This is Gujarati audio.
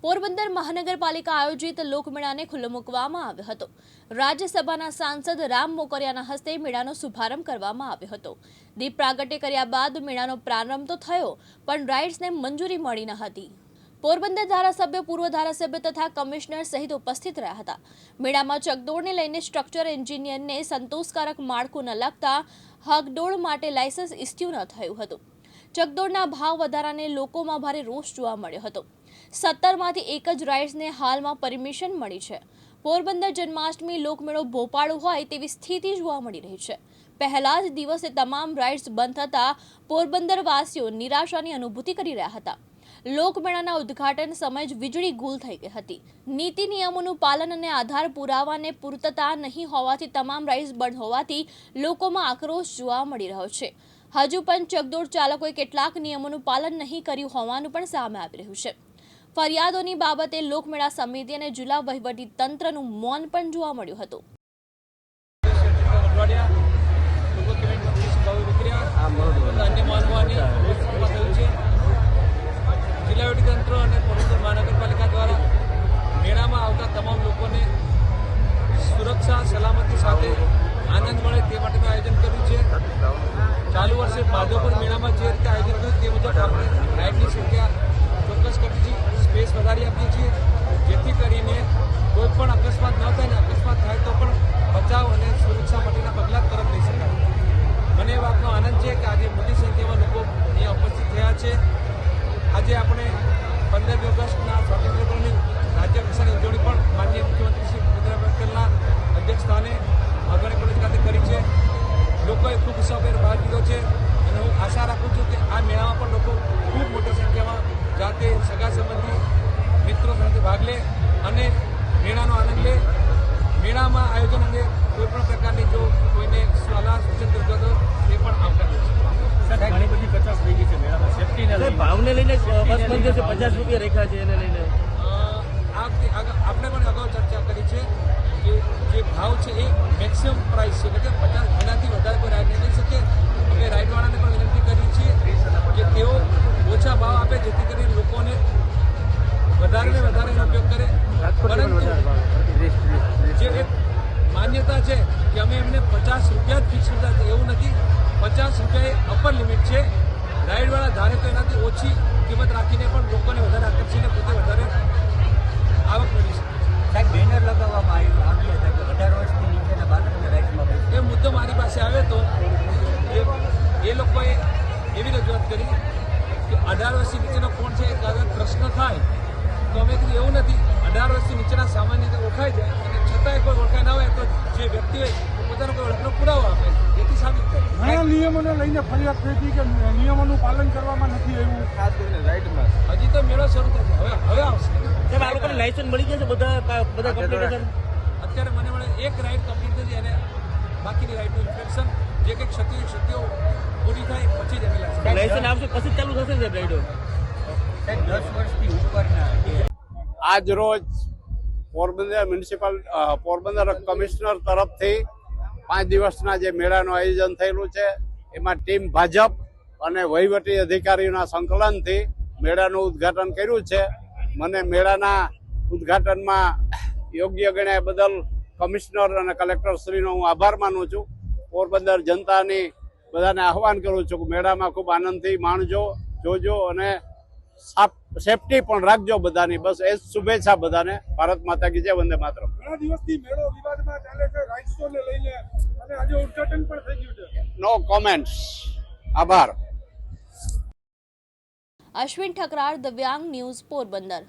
પોરબંદર મહાનગરપાલિકા આયોજિત લોકમેળાને ખુલ્લો મૂકવામાં આવ્યો હતો। રાજ્યસભાના સાંસદ રામ મોકરિયાના હસ્તે મેળાનો શુભારંભ કરવામાં આવ્યો હતો। દીપ પ્રાગટ્ય કર્યા બાદ મેળાનો પ્રારંભ તો થયો, પણ રાઇડ્સને મંજૂરી મળી ન હતી। પોરબંદર ધારાસભ્ય, પૂર્વ ધારાસભ્ય તથા કમિશનર સહિત ઉપસ્થિત રહ્યા હતા। મેળામાં ચકદોડને લઈને સ્ટ્રક્ચર એન્જિનિયરને સંતોષકારક માળખું ન લાગતા હગડોળ માટે લાયસન્સ ઇસ્યુ ન થયું હતું। ચકદોડના ભાવ વધારાને લોકોમાં ભારે રોષ જોવા મળ્યો હતો। 17માંથી એક જ રાઇડ્સને હાલમાં પરમિશન મળી છે। પોરબંદર જન્માષ્ટમી લોકમેળો ભોપાળું હોય તેવી સ્થિતિ જોવા મળી રહી છે। પહેલા જ દિવસે તમામ રાઇડ્સ બંધ થતા પોરબંદરવાસીઓ નિરાશાની અનુભૂતિ કરી રહ્યા હતા। લોકમેળાના ઉદ્ઘાટન સમયે જ વીજળી ગુલ થઈ ગઈ હતી। નીતિ નિયમોનું પાલન અને આધાર પુરાવાને પૂર્તતા નહીં હોવાથી તમામ રાઇડ્સ બંધ હોવાથી લોકોમાં આક્રોશ જોવા મળી રહ્યો છે। હજુ પણ ચકદોડ ચાલકોએ કેટલાક નિયમોનું પાલન નહીં કર્યું હોવાનું પણ સામે આવી રહ્યું છે। ફરિયાદોની બાબતે લોકમેળા સમિતિ અને જિલ્લા વહીવટી તંત્રનું મૌન પણ જોવા મળ્યું હતું। જિલ્લા વહીવટીતંત્ર અને પોરબંદર મહાનગરપાલિકા દ્વારા મેળામાં આવતા તમામ લોકોને સુરક્ષા સલામતી સાથે આનંદ મળે તે માટેનું આયોજન કર્યું છે। ચાલુ વર્ષે માધવપુર મેળામાં જે રીતે આયોજન કર્યું તે મુજબ આપણે રાઇડની સંખ્યા ચોક્કસ કરી છે, સ્પેસ વધારી આપીએ છીએ, જેથી કરીને કોઈ પણ અકસ્માત ન થાય ને અકસ્માત થાય તો પણ બચાવ અને સુરક્ષા માટેના પગલાં તરફ લઈ શકાય। મને એ વાતનો આનંદ છે કે આજે મોટી સંખ્યામાં લોકો અહીંયા ઉપસ્થિત થયા છે। આજે આપણે 15મી ઓગસ્ટના સ્વાતંત્ર્ય પર્વની રાજ્ય કક્ષાની ઉજવણી પણ માનનીય મુખ્યમંત્રી શ્રી ભૂપેન્દ્ર પટેલના અધ્યક્ષસ્થાને અગ્રણી કોલેજ ખાતે કરી છે। લોકોએ ખૂબ ઉત્સાહભેર ભાગ લીધો છે અને હું આશા રાખું છું કે આ મેળામાં પણ લોકો ખૂબ મોટી સંખ્યામાં જાતે સગા સંબંધી મિત્રો સાથે ભાગ લે અને મેળાનો આનંદ લે। મેળામાં આયોજન અંગે કોઈ પણ પ્રકારની જો કોઈને સલાહ સૂચન કરતો હતો તે પણ આવતા છે। ઘણી બધી કચાશ થઈ ગઈ છે મેળામાં, સેફટીને લઈને ભાવને લઈને બસ બંધ છે, 50 રૂપિયા રેખા છે એને લઈને આપણે પણ અગાઉ ચર્ચા કરી છે કે જે ભાવ છે એ મેક્સિમમ પ્રાઇસ છે, એટલે 50 એનાથી વધારે કોઈ રાઇડ નહીં લઈ શકે। અમે રાઇડવાળાને પણ વિનંતી કરી છે કે તેઓ ઓછા ભાવ આપે જેથી કરીને લોકોને વધારે ને વધારે એનો ઉપયોગ કરે। પરંતુ જે એક માન્યતા છે કે અમે એમને 50 રૂપિયા જ ફિક્સ કરતા એવું નથી, 50 રૂપિયા એ અપર લિમિટ છે। રાઇડવાળા ધારે તો એનાથી ઓછી કિંમત રાખીને પણ લોકોને વધારે આકર્ષીને પોતે વધારે આવક મેળવી શકે। સાહેબ, બેનર લગાવવામાં આવ્યું હતા કે 18 વર્ષથી નીચેના બાળકોને રાઇડ્સમાં એ મુદ્દો મારી પાસે આવ્યો તો એ લોકોએ એવી રજૂઆત કરી કે 18 વર્ષથી નીચેનો કોણ છે એ કાગળ પ્રશ્ન થાય તો અમે કીધું એવું નથી, 18 વર્ષથી નીચેના સામાન્ય રીતે ઓળખાઈ જાય અને છતાંય કોઈ ઓળખાય ના હોય તો જે વ્યક્તિ હોય પોતાનો કોઈ ઓળખનો પુરાવો આપે, એથી સાબિત થાય। ઘણા નિયમોને લઈને ફરિયાદ થઈ હતી કે નિયમોનું પાલન કરવામાં નથી આવ્યું, ખાસ કરીને રાઇડમાં। હજી તો મેળો શરૂ થશે, હવે આવશે। સાહેબ, આ લોકોને લાયસન્સ મળી ગયા છે બધા કમ્પ્લીટ? અત્યારે મને મળે એક રાઇડ કમ્પ્લીટ થઈ અને બાકીની રાઇડનું ઇન્સ્પેક્શન જે કંઈક ક્ષતિઓ પૂરી થાય પછી જ અમે લાયસન્સ આવશે પછી ચાલુ થશે સાહેબ રાઇડો? 10 વર્ષથી ઉપરના આજ રોજ પોરબંદર કમિશનર તરફથી 5 દિવસના જે મેળાનું આયોજન થયેલું છે એમાં ટીમ ભાજપ અને વહીવટી અધિકારીઓના સંકલનથી મેળાનું ઉદ્ઘાટન કર્યું છે। મને મેળાના ઉદ્ઘાટનમાં યોગ્ય ગણ્યા બદલ કમિશનર અને કલેક્ટરશ્રીનો હું આભાર માનું છું। પોરબંદર જનતાની બધાને આહવાન કરું છું કે મેળામાં ખૂબ આનંદથી માણજો, જોજો અને સેફટી પણ રાખજો બધાની, બસ એ જ શુભેચ્છા બધાને। ભારત માતા કી જય, વંદે માતરમ। ઘણા દિવસથી મેળો વિવાદમાં ચાલે છે રાઇડ્સોને લઈને અને આજે ઉદ્ઘાટન પણ થઈ ગયું છે। નો કોમેન્ટ્સ, આભાર। અશ્વિન ઠકરાર, દિવ્યાંગ ન્યૂઝ, પોરબંદર।